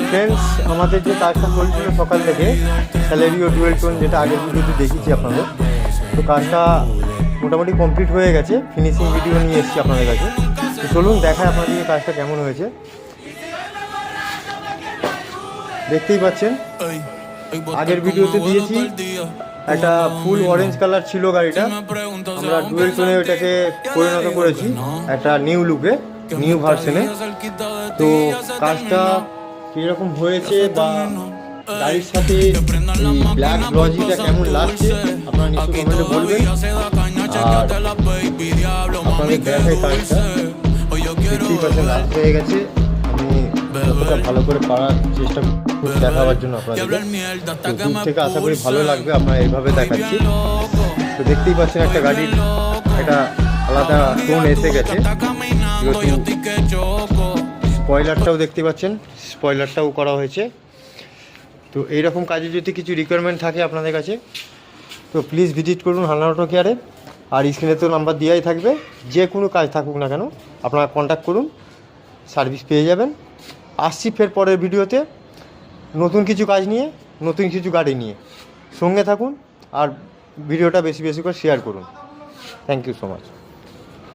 Friends, আমাদের যে কাজটা চলছিল সকাল থেকে স্যালারিও ডুয়েল টোন, যেটা আগের ভিডিওতে দেখিয়েছি আপনাদের, তো কাজটা মোটামুটি কমপ্লিট হয়ে গেছে। ফিনিশিং ভিডিও নিয়ে এসেছি আপনাদের কাছে। তো চলুন দেখায় আপনাদের কাজটা কেমন হয়েছে। দেখতেই পাচ্ছেন, আগের ভিডিওতে দিয়েছি একটা ফুল অরেঞ্জ কালার ছিল গাড়িটা, আমরা ডুয়েল টোনে ওইটাকে পরিণত করেছি একটা নিউ লুকে, নিউ ভার্সনে। তো কাজটা কীরকম হয়েছে বা গাড়ির সাথে এই ব্ল্যাক গ্লজিটা কেমন লাগছে আপনারা নিশ্চয়ই কমেন্টে বলবেন। আর আপনাদের দেখায় কাজটা, দেখতেই পাচ্ছেন লাস্ট হয়ে গেছে। আমি যতটা ভালো করে পারার চেষ্টা করছি দেখাবার জন্য আপনাদেরকে, তো দূর থেকে আশা করি ভালো লাগবে। আপনারা এইভাবে দেখাচ্ছি। তো দেখতেই পাচ্ছেন একটা গাড়ির একটা আলাদা টোন এসে গেছে। স্পয়লারটাও দেখতে পাচ্ছেন, স্পয়লারটাও করা হয়েছে। তো এইরকম কাজে যদি কিছু রিকোয়ারমেন্ট থাকে আপনাদের কাছে, তো প্লিজ ভিজিট করুন হান্নান অটো কেয়ারে। আর স্ক্রিনে তো নাম্বার দেওয়াই থাকবে, যে কোনো কাজ থাকুক না কেন আপনারা কন্ট্যাক্ট করুন, সার্ভিস পেয়ে যাবেন। আসছি ফের পরের ভিডিওতে নতুন কিছু কাজ নিয়ে, নতুন কিছু গাড়ি নিয়ে। সঙ্গে থাকুন আর ভিডিওটা বেশি বেশি করে শেয়ার করুন। Thank you so much.